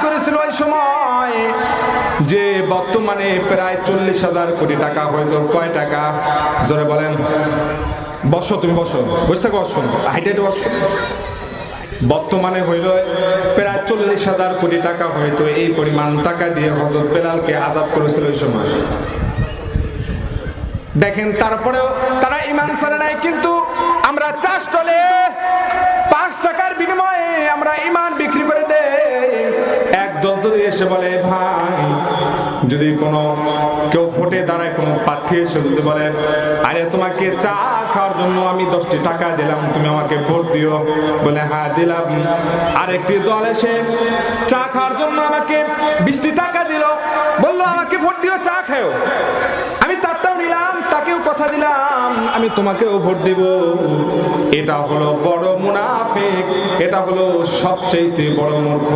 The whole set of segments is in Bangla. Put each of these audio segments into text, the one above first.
করেছিল ওই সময় যে বর্তমানে প্রায় 40,000 কোটি টাকা হয়তো। কয় টাকা জোরে বলেন? বসো, তুমি বসো, বসে থাকো, বসো, হাইটে বসো। বর্তমানে হইল প্রায় 40,000 কোটি টাকা হয়তো। এই পরিমাণ টাকা দিয়ে হযরত বেলালকে আযাদ করেছিল ওই সময়। দেখেন, তারপরেও তারা ঈমান ছাড়ে নাই। কিন্তু আমরা চা স্টলে 5 টাকার বিনিময়ে আমরা ঈমান বিক্রি করে দেই। একদল যদি এসে বলে, ভাই যদি কোনো কেউ ভোটে দাঁড়ায়, কোনো প্রার্থী এসে যদি বলে, আরে তোমাকে চা খাওয়ার জন্য আমি 10টি টাকা দিলাম, তুমি আমাকে ভোট দিও, বলে হ্যাঁ দিলাম। আরেকটি দল এসে চা খাওয়ার জন্য আমাকে 20টি টাকা দিল, বললো আমাকে ভোট দিও, চা খাও। আমি তারটাও নিলাম, তাকেও কথা দিলাম আমি তোমাকেও ভোট দিব। এটা হলো বড় মুনাফিক, এটা হলো সবচেয়ে বড় মূর্খ,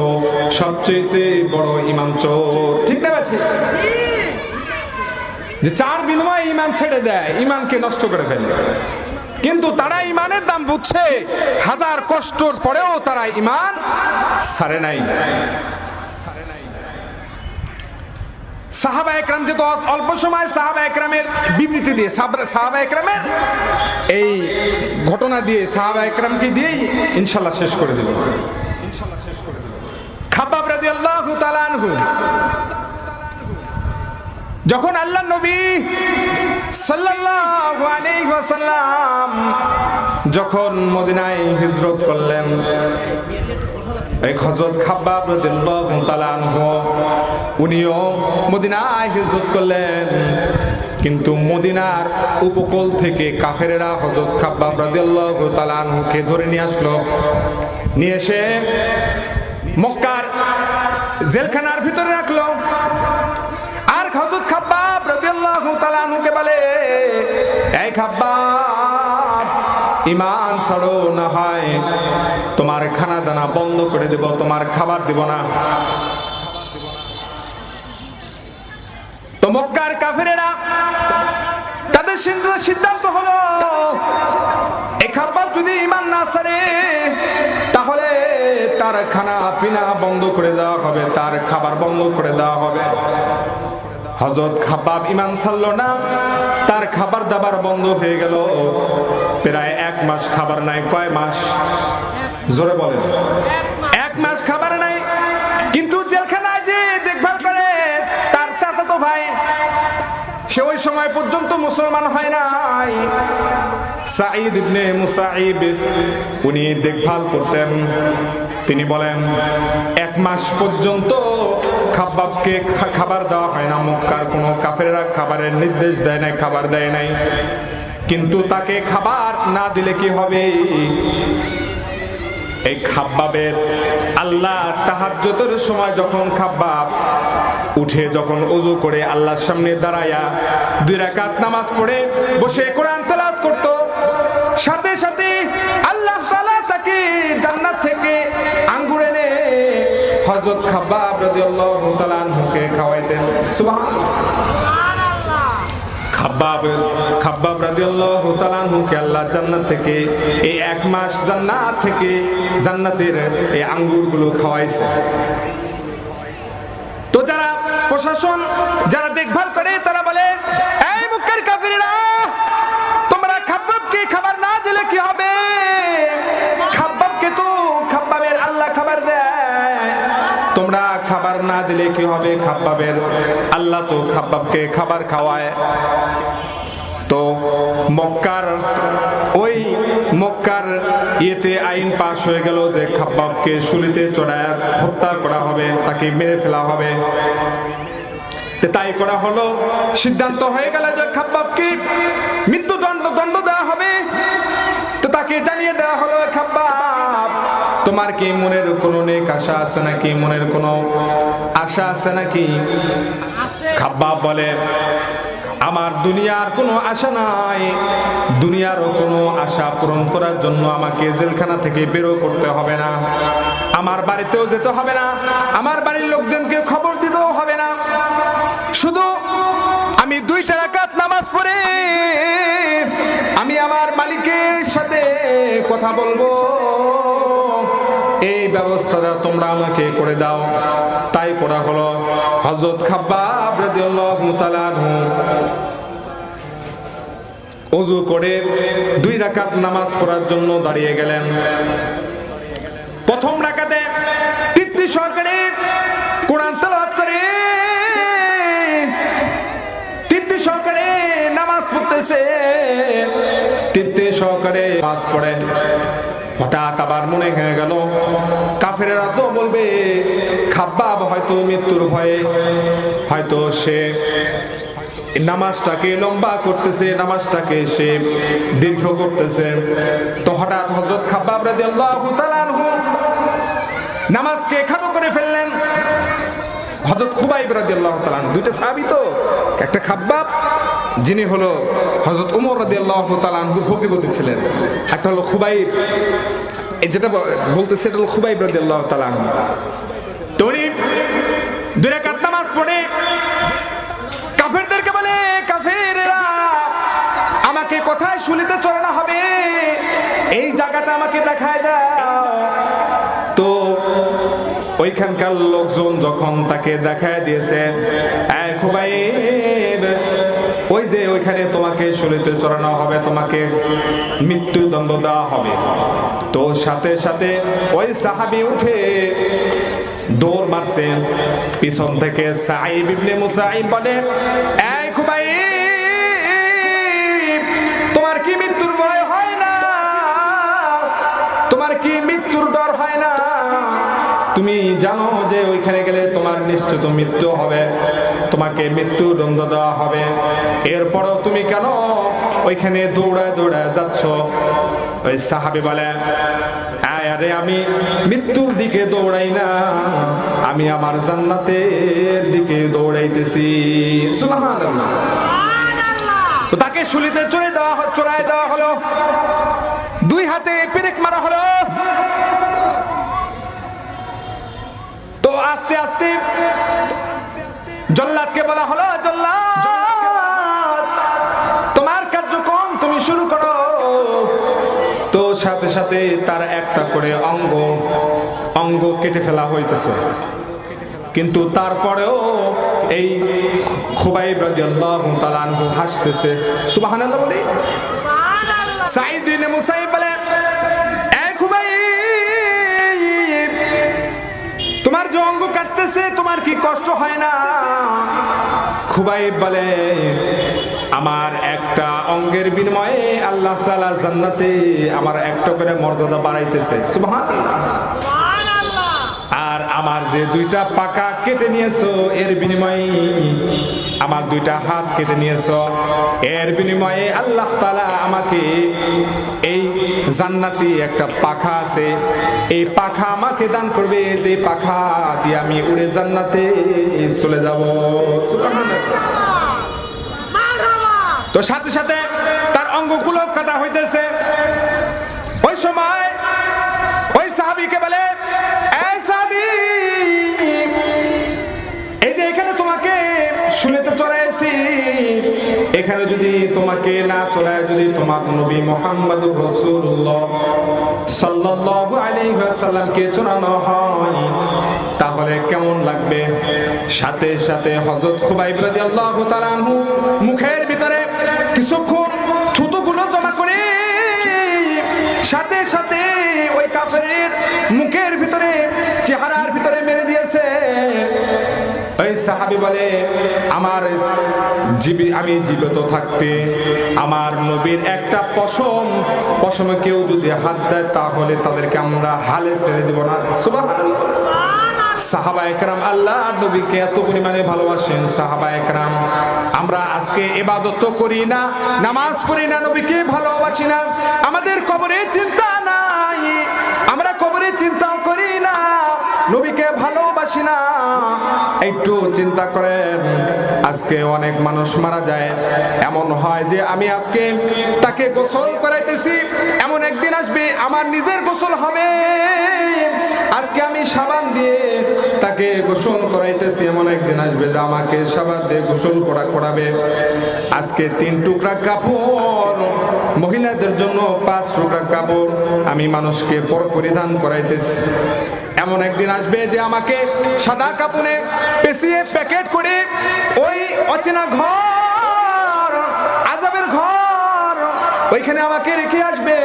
সবচেয়ে বড় ঈমান চোর। ঠিক না? ঠিক। যে চার বিনিময়ে ঈমান ছেড়ে দেয়, ঈমানকে নষ্ট করে ফেলে। কিন্তু তারা ঈমানের দাম বুঝছে, হাজার কষ্টর পরেও তারা ঈমান ছাড়ে নাই। সাহাবা একরাম যে অল্প সময় সাহাবা একরামের বিবৃতি দিয়ে, সাহাবা একরামের এই ঘটনা দিয়ে, সাহাবা একরামকে দিয়েই ইনশাআল্লাহ শেষ করে দেব। খাব্বাব রাদিয়াল্লাহু তাআলা আনহু যখন আল্লাহ নবী সাল্লাল্লাহু আলাইহি ওয়াসাল্লাম যখন মদিনায় হিজরত করলেন, এই হযরত খাব্বাব রাদিয়াল্লাহু তাআলা আনহু উনিও মদিনায় হিজরত করলেন। কিন্তু মদিনার উপকূল থেকে কাফেরেরা হযরত খাব্বাব রাদিয়াল্লাহু তাআলা আনহুকে ধরে নিয়ে আসলো। নিয়ে এসে মক্কার জেলখানার ভিতরে রাখলো। আর হযরত খাব্বাব রাদিয়াল্লাহু তাআলা আনহুকে বলে, এই খাব্বাব, ঈমান ছাড়ো, না হয় তোমার খানা দানা বন্ধ করে দেব, তোমার খাবার দেব না। তো মক্কার কাফেরেরা তাদের সিদ্ধান্ত হলো, এই খাব্বাব যদি ঈমান না ছাড়ে তাহলে তার খানা পিনা বন্ধ করে দেওয়া হবে, তার খাবার বন্ধ করে দেওয়া হবে। হযরত খাব্বাব ঈমান ছাড়লো না, তার খাবার দাবার বন্ধ হয়ে গেল। প্রায় 1 মাস খাবার নাই। কয় মাস? জোরে বলেন। 1 মাস খাবার নাই। কিন্তু জেলখানায় যে দেখভাল করে তার চাচাতো ভাই, সে ওই সময় পর্যন্ত মুসলমান হয় নাই। সাঈদ ইবনে মুসাইব উনি দেখভাল করতেন। তিনি বলেন, 1 মাস পর্যন্ত খাব্বাবকে খাবার দেওয়া হয় না। মক্কার কোনো কাফেররা খাবারের নির্দেশ দেয় নাই, খাবার দেয় নাই। কিন্তু তাকে খাবার না দিলে কি হবে? এই খাব্বাবের আল্লাহ তাহাজ্জুদের সময় যখন খাব্বাব উঠে, যখন ওযু করে আল্লাহর সামনে দাঁড়ায়া 2 রাকাত নামাজ পড়ে বসে কোরআন তেলাওয়াত করত, সাথে সাথে আল্লাহ তাআলা তাকে জান্নাত থেকে আঙ্গুর এনে হযরত খাব্বাব রাদিয়াল্লাহু তাআলা আনহুকে খাওয়াইতেন। সুবহানাল্লাহ। খাব্বাব রাদিয়াল্লাহু তাআলা আনহুকে আল্লাহ জান্নাত থেকে এই 1 মাস জান্নাত থেকে জান্নাতের এই আঙ্গুরগুলো খাওয়াইছে। তো যারা প্রশাসন, যারা দেখভাল করে, তারা বলে, এই মক্কার কাফিররা, তোমরা খাব্বাবকে খাবার না দিলে কি হবে? খাব্বাবকে তো খাব্বাবের আল্লাহ খাবার দেয়, তোমরা খাবার না দিলে কি হবে? খাব্বাবের আল্লাহ তো খাব্বাবকে খাবার খাওয়ায়। তো মক্কার ইয়েতে আইন পাশ হয়ে গেল যে খাব্বাবকে শুলিতে চড়ায় হত্যা করা হবে, তাকে মেরে ফেলা হবে। তাই করা হলো। সিদ্ধান্ত হয়ে গেল যে খাব্বাবকে মৃত্যুদণ্ড দেওয়া হবে। তো তাকে জানিয়ে দেওয়া হলো, খাব্বাব, তোমার কি মনের কোনো নেক আশা আছে নাকি? মনের কোনো আশা আছে নাকি? খাব্বাব বলে, আমার দুনিয়ার কোনো আশা নাই। দুনিয়ারও কোনো আশা পূরণ করার জন্য আমাকে জেলখানা থেকে বেরো করতে হবে না, আমার বাড়িতেও যেতে হবে না, আমার বাড়ির লোকজনকে খবর দিতেও হবে না। শুধু আমি 2 রাকাত নামাজ পড়ে আমি আমার মালিকের সাথে কথা বলবো, এই ব্যবস্থাটা তোমরা আমাকে করে দাও। তাই করা হলো। হযরত খাব্বাব রাদিয়াল্লাহু তাআলা আনহু ওযু করে 2 রাকাত নামাজ পড়ার জন্য দাঁড়িয়ে গেলেন। প্রথম রাকাতে তৃপ্তি সহকারে কোরআন তেলাওয়াত করে তৃপ্তি সহকারে নামাজ পড়তেছে, তৃপ্তি সহকারে নামাজ পড়ে। হঠাৎ আবার মনে হয়ে গেল কাফেরেরা তো বলবে খাব্বাব হয়তো মৃত্যুর ভয়ে হয়তো সে নামাজটাকে লম্বা করতেছে, নামাজটাকে সে দীর্ঘ করতেছে। তো হঠাৎ হযরত খাব্বাব রাদিয়াল্লাহু তাআলা আনহু নামাজকে খাটো করে ফেললেন। হযরত খুবাইব রাদিয়াল্লাহু তাআলা আনহু, দুইটা সাহাবী তো, একটা খাব্বাব যিনি হলো হযরত ওমর রাদিয়াল্লাহু তাআলা আনহুর ভগ্নিপতি ছিলেন, একটা হলো খুবাইব, যেটা বলতেছে এটা হলো খুবাইব রাদিয়াল্লাহু তাআলা আনহু। তো উনি 2 রাকাত নামাজ পড়ে কাফেরদেরকে বলে, কাফেররা আমাকে কোথায় শুলিতে চড়ানো হবে এই জায়গাটা আমাকে দেখায় দাও। তো ওইখানকার লোকজন যখন তাকে দেখায় দিয়েছে, এই খুবাইব ওই যে ওইখানে তোমাকে শুলিতে চড়ানো হবে, তোমাকে মৃত্যুদণ্ড দেওয়া হবে। তো সাথে সাথে ওই সাহাবী উঠে দৌড় মারছে। পিছন থেকে সাঈব ইবনে মুসাইব বলে, এই খুবাইব তোমার কি মৃত্যুর ভয় হয় না? তোমার কি মৃত্যুর ডর হয় না? তুমি জানো যে ওইখানে গেলে তোমার নিশ্চিত মৃত্যু হবে, তোমাকে মৃত্যুদণ্ড দেওয়া হবে, এরপরও তুমি কেন ওইখানে দৌড়ায় দৌড়ায় যাচ্ছ? ওই সাহাবী বলে, আরে আমি মৃত্যুর দিকে দৌড়াই না, আমি আমার জান্নাতের দিকে দৌড়াইতেছি। সুবহানাল্লাহ। তো তাকে শুলিতে চড়ায় দেওয়া হলো, 2 হাতে পেরেক মারা হলো। তো আস্তে আস্তে জল্লাদকে বলা হলো, জল্লাদ তোমার কার্যক্রম তুমি শুরু করো। তো সাথে সাথে তার একটা করে অঙ্গ কেটে ফেলা হইতেছে, কিন্তু তারপরেও এই খুবাইব রাদিয়াল্লাহু তাআলা আনহু হাসতেছে। সুবহানাল্লাহ বলি। সাঈদ ইবনে মুসাইব বলে, এই খুবাইব তোমার যে অঙ্গ কাটতেছে তোমার কি কষ্ট হয় না? খুবাইব বলে, আমার একটা অঙ্গের বিনিময়ে আল্লাহ তাআলা জান্নাতে আমার একটা করে মর্যাদা বাড়াইতেছে। সুবহানাল্লাহ। আর আমার যে 2টা পাকা কেটে নিয়েছো এর বিনিময়ে, আমার 2টা হাত কেটে নিয়েছো এর বিনিময়ে আল্লাহ তাআলা আমাকে এই জান্নাতি একটা পাখা আছে, এই পাখা আমাকে দান করবে, যে পাখা দিয়ে আমি উড়ে জান্নাতে চলে যাব। সুবহানাল্লাহ। তো সাথে সাথে তার অঙ্গগুলো কাটা হইতেছে। ওই সময় ওই সাহাবীকে বলে, এই সাহাবী এই যে এখানে তোমাকে শুলিতে চড়াইছি, এখানে যদি তোমাকে না চড়ায়, যদি তোমার নবী মুহাম্মদুর রাসূলুল্লাহ সাল্লাল্লাহু আলাইহি ওয়াসাল্লামকে চড়ানো হয় তাহলে কেমন লাগবে? সাথে সাথে হযরত খুবাইব রাদিয়াল্লাহু তাআলা আনহু মুখের ভিতরে কিছুক্ষণ থুতুগুলো জমা করে সাথে সাথে ওই কাফেরের মুখের ভিতরে চেহারার ভিতরে মেরে দিয়েছে। ওই সাহাবী বলে, আমি জীবিত থাকতে আমার নবীর একটা পশমে কেউ যদি হাত দেয় তাহলে তাদেরকে আমরা হালে ছেড়ে দেব না। সুবহানাল্লাহ। সাহাবায়ে কেরাম আল্লাহ নবীকে এত পরিমাণে ভালোবাসেন। সাহাবায়ে কেরাম আমরা আজকে ইবাদত করি না, নামাজ পড়ি না, নবীকে ভালোবাসি না, আমাদের কবরে চিন্তা নাই, আমরা কবরে চিন্তাও করি না, নবীকে ভালোবাসি না। একটু চিন্তা করেন, আজকে অনেক মানুষ মারা যায়, এমন হয় যে আমি আজকে তাকে গোসল করাইতেছি, এমন একদিন আসবে আমার নিজের গোসল হবে। আজকে আমি সাবান দিয়ে তাকে গোসল করাইতেছি, এমন একদিন আসবে যে আমাকে সাবান দিয়ে গোসল করাবে। আজকে 3 টুকরা কাপড়, মহিলাদের জন্য 5 টুকরা কাপড় আমি মানুষকে পরিধান করাইতেছি। এমন একদিন আসবে যে আমাকে সাদা কাপড়ে পেঁচিয়ে প্যাকেট করে ওই অচেনা ঘর, আযাবের ঘর, ওইখানে আমাকে রেখে আসবে।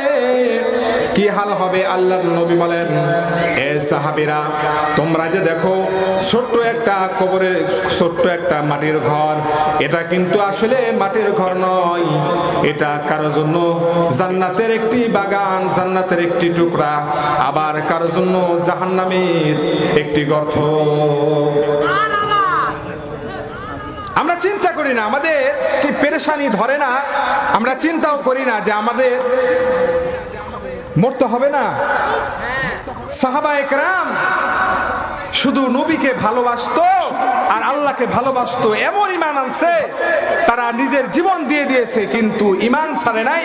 কি হাল হবে? আল্লাহর নবী বলেন, এ সাহাবীরা, তোমরা যে দেখো ছোট্ট একটা কবরের ছোট্ট একটা মাটির ঘর, এটা কিন্তু আসলে মাটির ঘর নয়, এটা কারো জন্য জান্নাতের একটি বাগান, জান্নাতের একটি টুকরা, আবার কারো জন্য জাহান্নামের একটি গর্ত। আমরা চিন্তা করি না, আমাদের যে পেরেশানি ধরে না, আমরা চিন্তাও করি না যে আমাদের মরতে হবে না। সাহাবায়ে কেরাম শুধু নবীকে ভালোবাসতো আর আল্লাহকে ভালোবাসতো, এমন ঈমান আনছে, তারা নিজের জীবন দিয়ে দিয়েছে, কিন্তু ঈমান ছাড়ে নাই,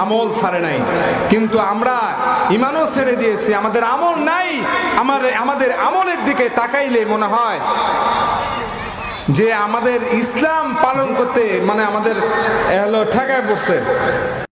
আমল ছাড়ে নাই। কিন্তু আমরা ঈমানও ছেড়ে দিয়েছি, আমাদের আমল নাই। আমাদের আমলের দিকে তাকাইলে মনে হয় যে আমাদের ইসলাম পালন করতে মানে আমাদের ঠেকায় পড়ছে।